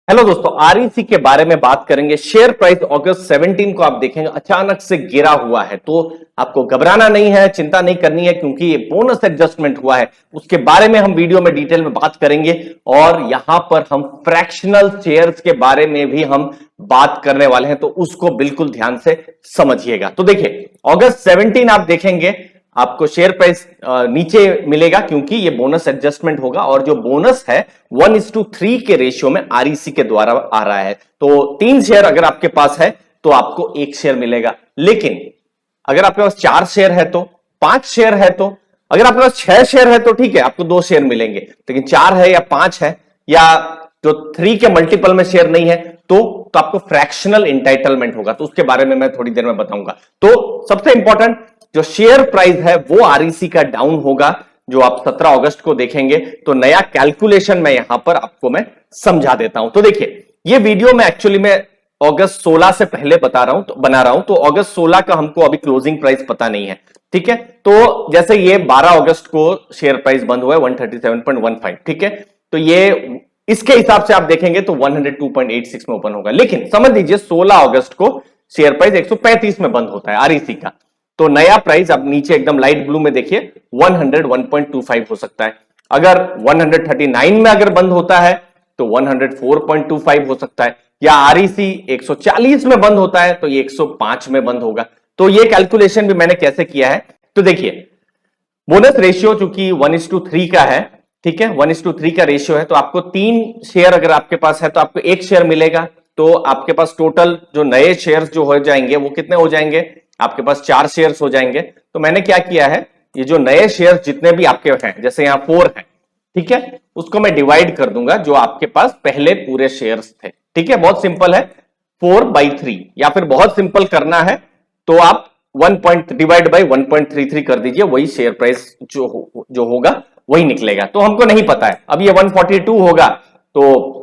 Hello दोस्तों, REC के बारे में बात करेंगे। शेयर प्राइस अगस्त 17 को आप देखेंगे अचानक से गिरा हुआ है, तो आपको घबराना नहीं है, चिंता नहीं करनी है, क्योंकि ये बोनस एडजस्टमेंट हुआ है। उसके बारे में हम वीडियो में डिटेल में बात करेंगे और यहां पर हम फ्रैक्शनल शेयर्स के बारे में भी हम बात करने वाले हैं, तो उसको बिल्कुल ध्यान से समझिएगा। तो देखिए, अगस्त 17 आप देखेंगे आपको शेयर प्राइस नीचे मिलेगा, क्योंकि ये बोनस एडजस्टमेंट होगा और जो बोनस है 1:3 के रेशियो में आरईसी के द्वारा आ रहा है। तो 3 शेयर अगर आपके पास है तो आपको 1 शेयर मिलेगा, लेकिन अगर आपके पास 4 शेयर है तो, 5 शेयर है तो, अगर आपके पास 6 शेयर है तो ठीक है, आपको 2 शेयर मिलेंगे। लेकिन 4 है या 5 है या जो 3 के मल्टीपल में शेयर नहीं है तो आपको फ्रैक्शनल इंटाइटलमेंट होगा। तो उसके बारे में मैं थोड़ी देर में बताऊंगा। तो सबसे इंपॉर्टेंट जो शेयर प्राइस है वो आरईसी का डाउन होगा, जो आप 17 अगस्त को देखेंगे। तो नया कैलकुलेशन मैं यहां पर आपको मैं समझा देता हूं। तो देखिए, ये वीडियो मैं एक्चुअली में अगस्त 16 से पहले बता रहा हूं, तो बना रहा हूं। तो अगस्त 16 का हमको अभी क्लोजिंग प्राइस पता नहीं है, ठीक है। तो जैसे ये 12 अगस्त को शेयर प्राइस बंद हुआ है 137.15, ठीक है। तो ये इसके हिसाब से आप देखेंगे तो 102.86 में ओपन होगा, लेकिन समझ लीजिए 16 अगस्त को शेयर प्राइस 135 में बंद होता है आरईसी का। तो नया प्राइस आप नीचे एकदम लाइट ब्लू में देखिए 101.25 हो सकता है। अगर 139 में अगर बंद होता है तो 104.25 हो सकता है, या आरईसी 140 में बंद होता है तो ये 105 में बंद होगा। तो ये कैलकुलेशन भी मैंने कैसे किया है, तो देखिए, बोनस रेशियो चूंकि 1:3 का है, ठीक है, 1:3 का रेशियो है, तो आपको 3 शेयर अगर आपके पास है तो आपको 1 शेयर मिलेगा। तो आपके पास टोटल जो नए शेयर्स जो हो जाएंगे वो कितने हो जाएंगे, आपके पास 4 शेयर्स हो जाएंगे। तो मैंने क्या किया है, ये जो नए शेयर्स जितने भी आपके हैं, जैसे यहां 4 है, ठीक है, उसको मैं डिवाइड कर दूंगा जो आपके पास पहले पूरे शेयर्स थे, ठीक है। बहुत सिंपल है, 4/3, या फिर बहुत सिंपल करना है तो आप 1 डिवाइड बाई 1.33 कर दीजिए, वही शेयर प्राइस जो होगा वही निकलेगा। तो हमको नहीं पता है, अब ये 142 होगा तो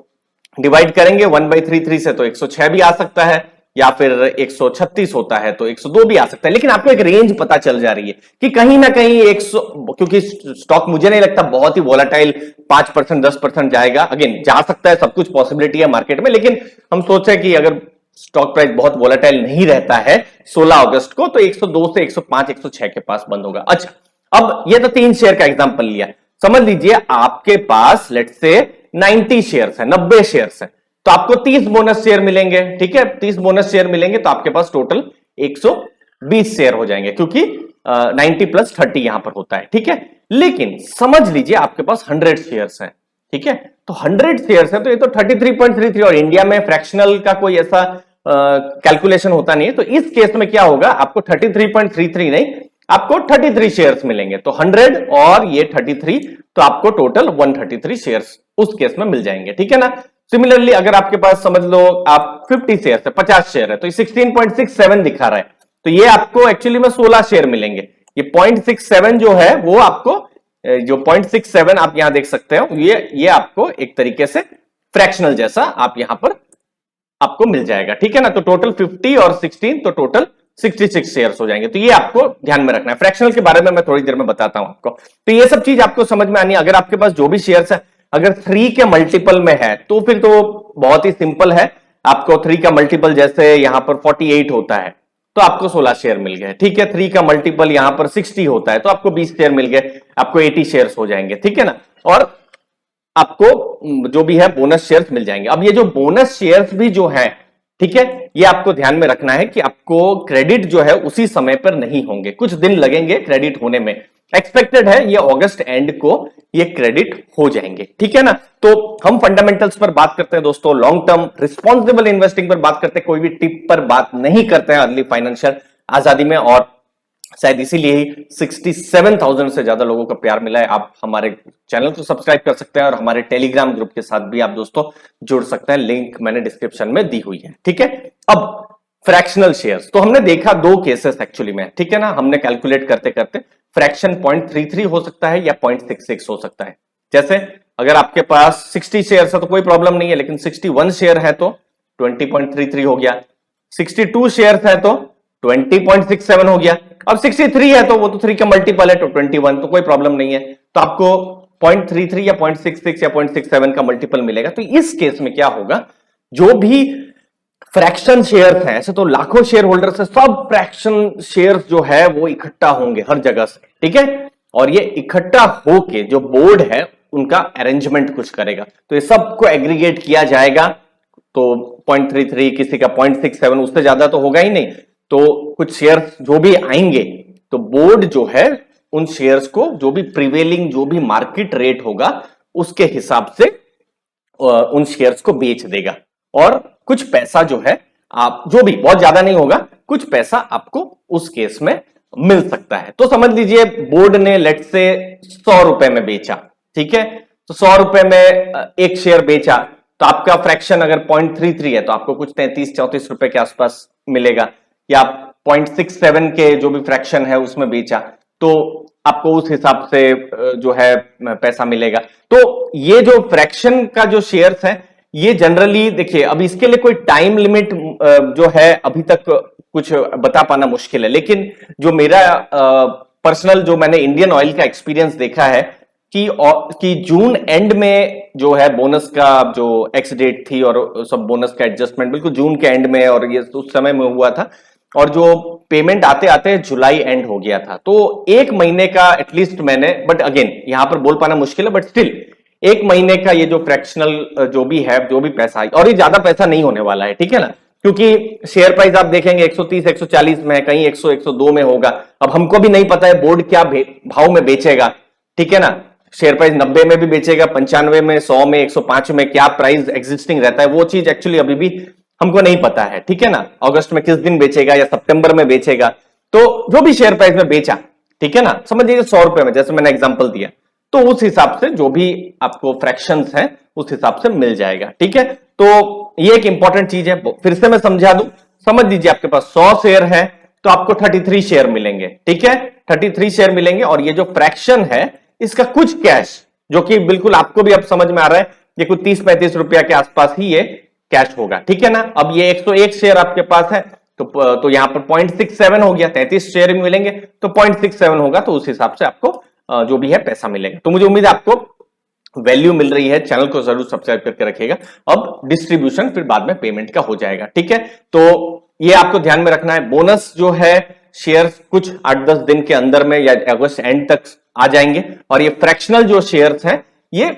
डिवाइड करेंगे 1/33 से तो 106 भी आ सकता है, या फिर 136 होता है तो 102 भी आ सकता है। लेकिन आपको एक रेंज पता चल जा रही है कि कहीं ना कहीं 100, क्योंकि स्टॉक मुझे नहीं लगता बहुत ही वोलाटाइल 5% 10% जाएगा। अगेन जा सकता है, सब कुछ पॉसिबिलिटी है मार्केट में, लेकिन हम सोचे कि अगर स्टॉक प्राइस बहुत वोलाटाइल नहीं रहता है 16 अगस्त को, तो 102 से 105 106 के पास बंद होगा। अच्छा, अब ये तो 3 शेयर का एग्जांपल लिया, समझ लीजिए आपके पास लेट्स से 90 शेयर्स है, 90 शेयर्स है, तो आपको 30 बोनस शेयर मिलेंगे, ठीक है। 30 बोनस शेयर मिलेंगे तो आपके पास टोटल 120 शेयर हो जाएंगे, क्योंकि 90 + 30 यहां पर होता है, ठीक है। लेकिन समझ लीजिए आपके पास 100 शेयर्स हैं, ठीक है। तो 100 शेयर्स है तो ये तो 33.33, और इंडिया में फ्रैक्शनल का कोई ऐसा कैलकुलेशन होता नहीं है। तो इस केस में क्या होगा, आपको 33.33 नहीं, आपको 33 शेयर्स मिलेंगे। तो 100 और ये 33, तो आपको टोटल 133 शेयर्स उस केस में मिल जाएंगे, ठीक है ना। सिमिलरली अगर आपके पास समझ लो आप 50 शेयर है, 50 शेयर है, तो 16.67 दिखा रहा है, तो ये आपको एक्चुअली में 16 शेयर मिलेंगे। ये 0.67 जो है वो आपको, जो 0.67 आप यहां देख सकते हो, ये आपको एक तरीके से फ्रैक्शनल जैसा आप यहां पर आपको मिल जाएगा, ठीक है ना। तो टोटल 50 और 16, तो टोटल 66 शेयर्स हो जाएंगे। तो ये आपको ध्यान में रखना है। फ्रैक्शनल के बारे में मैं थोड़ी देर में बताता हूं आपको। तो ये सब चीज आपको समझ में आनी है। अगर आपके पास जो भी शेयर्स है अगर 3 के मल्टीपल में है तो फिर तो बहुत ही सिंपल है, आपको 3 का मल्टीपल जैसे यहां पर 48 होता है तो आपको 16 शेयर मिल गए, ठीक है। 3 का मल्टीपल यहां पर 60 होता है तो आपको 20 शेयर मिल गए, आपको 80 शेयर्स हो जाएंगे, ठीक है ना। और आपको जो भी है बोनस शेयर्स मिल जाएंगे। अब ये जो बोनस शेयर्स भी जो है, ठीक है, ये आपको ध्यान में रखना है कि आपको क्रेडिट जो है उसी समय पर नहीं होंगे, कुछ दिन लगेंगे क्रेडिट होने में। एक्सपेक्टेड है ये अगस्त एंड को ये क्रेडिट हो जाएंगे, ठीक है ना। तो हम फंडामेंटल्स पर बात करते हैं दोस्तों, लॉन्ग टर्म रिस्पॉन्सिबल इन्वेस्टिंग पर बात करते हैं, कोई भी टिप पर बात नहीं करते हैं अर्ली फाइनेंशियल आजादी में। और शायद इसीलिए ही 67,000 से ज्यादा लोगों का प्यार मिला है। आप हमारे चैनल को सब्सक्राइब कर सकते हैं और हमारे टेलीग्राम ग्रुप के साथ भी आप दोस्तों जुड़ सकते हैं, लिंक मैंने डिस्क्रिप्शन में दी हुई है, ठीक है। अब फ्रैक्शनल शेयर्स तो हमने देखा 2 केसेस एक्चुअली में, ठीक है ना। हमने कैलकुलेट करते करते फ्रैक्शन 0.33 हो सकता है या 0.66 हो सकता है। जैसे अगर आपके पास 60 शेयर्स है तो कोई प्रॉब्लम नहीं है, लेकिन 61 शेयर है तो 20.33 हो गया, 62 शेयर्स है तो 20.67 हो गया। अब 63 है तो वो तो 3 का मल्टीपल है तो 21, तो कोई प्रॉब्लम नहीं है। तो आपको 0.33 या 0.66 या 0.67 का मल्टीपल मिलेगा। तो इस केस में क्या होगा, जो भी फ्रैक्शन शेयर्स हैं, ऐसे तो लाखों शेयर होल्डर से सब फ्रैक्शन शेयर्स जो है वो इकट्ठा होंगे हर जगह से, ठीक है, और ये इकट्ठा होके जो बोर्ड है उनका अरेंजमेंट कुछ करेगा, तो ये सबको एग्रीगेट किया जाएगा। तो 0.33, किसी का 0.67, उससे ज्यादा तो होगा ही नहीं, तो कुछ शेयर्स जो भी आएंगे तो बोर्ड जो है उन शेयर्स को जो भी प्रिवेलिंग, जो भी मार्केट रेट होगा उसके हिसाब से उन शेयर्स को बेच देगा, और कुछ पैसा जो है, आप जो भी, बहुत ज्यादा नहीं होगा, कुछ पैसा आपको उस केस में मिल सकता है। तो समझ लीजिए बोर्ड ने लेट से 100 रुपए में बेचा, ठीक है, तो 100 रुपए में एक शेयर बेचा, तो आपका फ्रैक्शन अगर 0.33 है तो आपको कुछ 33-34 रुपए के आसपास मिलेगा, या 0.67 के जो भी फ्रैक्शन है उसमें बेचा तो आपको उस हिसाब से जो है पैसा मिलेगा। तो ये जो फ्रैक्शन का जो शेयर्स है, ये जनरली देखिए, अब इसके लिए कोई टाइम लिमिट जो है अभी तक कुछ बता पाना मुश्किल है, लेकिन जो मेरा पर्सनल, जो मैंने इंडियन ऑयल का एक्सपीरियंस देखा है कि जून एंड में जो है बोनस का जो एक्स डेट थी और सब बोनस का एडजस्टमेंट बिल्कुल जून के एंड में, और ये उस समय में हुआ था, और जो पेमेंट आते आते जुलाई एंड हो गया था। तो एक महीने का एटलीस्ट मैंने, बट अगेन यहां पर बोल पाना मुश्किल है, बट स्टिल एक महीने का ये जो फ्रैक्शनल जो भी है, जो भी पैसा, और ये ज्यादा पैसा नहीं होने वाला है, ठीक है ना, क्योंकि शेयर प्राइस आप देखेंगे 130 140 में, कहीं 100 102 में होगा। अब हमको भी नहीं पता है बोर्ड क्या भाव में बेचेगा, ठीक है ना, शेयर प्राइस 90 में भी बेचेगा, 95 में, 100 में, 105 में, क्या प्राइस एग्जिस्टिंग रहता है, वो चीज एक्चुअली अभी भी हमको नहीं पता है, ठीक है ना, अगस्त में किस दिन बेचेगा या सितंबर में बेचेगा। तो जो भी शेयर प्राइस में बेचा, ठीक है ना, समझ लीजिए 100 रुपए में, जैसे मैंने एग्जांपल दिया, तो उस हिसाब से जो भी आपको फ्रैक्शंस हैं उस हिसाब से मिल जाएगा, ठीक है। तो ये एक इंपॉर्टेंट चीज है, फिर से मैं समझा दूं। समझ लीजिए आपके पास 100 शेयर है तो आपको 33 शेयर मिलेंगे, ठीक है, 33 शेयर मिलेंगे, और ये जो फ्रैक्शन है इसका कुछ कैश, जो कि बिल्कुल आपको भी अब समझ में आ रहा है, ये कुछ 30-35 रुपया के आसपास ही ये कैश होगा, ठीक है ना। अब ये 101 शेयर आपके पास है तो यहां पर 0.67 हो गया, 33 शेयर मिलेंगे तो 0.67 होगा, तो उस हिसाब से आपको जो भी है पैसा मिलेगा। तो मुझे उम्मीद है आपको वैल्यू मिल रही है। चैनल को जरूर सब्सक्राइब करके रखिएगा। अब डिस्ट्रीब्यूशन फिर बाद में पेमेंट का हो जाएगा, ठीक है। तो ये आपको ध्यान में रखना है। बोनस जो है शेयर्स कुछ 8-10 दिन के अंदर में या अगस्त एंड तक आ जाएंगे, और ये फ्रैक्शनल जो शेयर्स हैं ये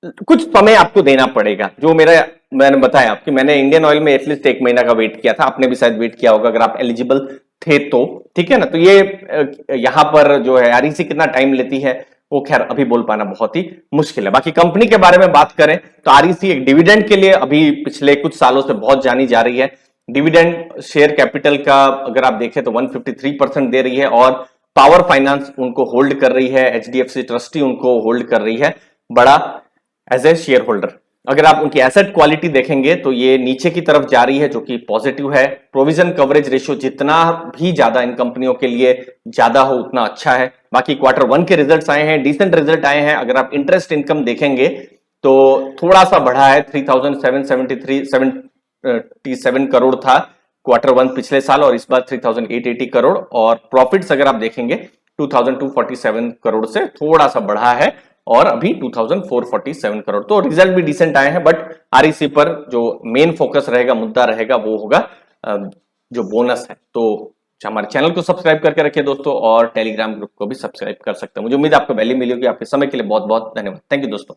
कुछ समय आपको देना पड़ेगा। जो मैंने बताया कि मैंने इंडियन ऑयल में एटलीस्ट 1 महीना का वेट किया था, आपने भी शायद वेट किया होगा अगर आप एलिजिबल थे तो, ठीक है ना। तो ये यहां पर जो है आरईसी कितना टाइम लेती है वो खैर अभी बोल पाना बहुत ही मुश्किल है। बाकी कंपनी के बारे में बात करें तो आरईसी एक डिविडेंड के लिए अभी पिछले कुछ सालों से बहुत जानी जा रही है। डिविडेंड शेयर कैपिटल का अगर आप देखें तो 153% दे रही है, और पावर फाइनेंस उनको होल्ड कर रही है, एचडीएफसी ट्रस्टी उनको होल्ड कर रही है बड़ा एज ए शेयर होल्डर। अगर आप उनकी एसेट क्वालिटी देखेंगे तो ये नीचे की तरफ जा रही है, जो कि पॉजिटिव है। प्रोविजन कवरेज रेशियो जितना भी ज्यादा इन कंपनियों के लिए ज्यादा हो उतना अच्छा है। बाकी Q1 के रिजल्ट्स आए हैं, डिसेंट रिजल्ट आए हैं। अगर आप इंटरेस्ट इनकम देखेंगे तो थोड़ा सा बढ़ा है, 3,777 करोड़ था Q1 पिछले साल, और इस बार 3,880 करोड़। और प्रॉफिट्स अगर आप देखेंगे 2,247 करोड़ से थोड़ा सा बढ़ा है, और अभी 2,447 करोड़। तो रिजल्ट भी डिसेंट आए हैं, बट आरईसी पर जो मेन फोकस रहेगा, मुद्दा रहेगा, वो होगा जो बोनस है। तो हमारे चैनल को सब्सक्राइब करके रखिए दोस्तों, और टेलीग्राम ग्रुप को भी सब्सक्राइब कर सकते हैं। मुझे उम्मीद है आपको वैल्यू मिली होगी। आपके समय के लिए बहुत बहुत धन्यवाद। थैंक यू दोस्तों।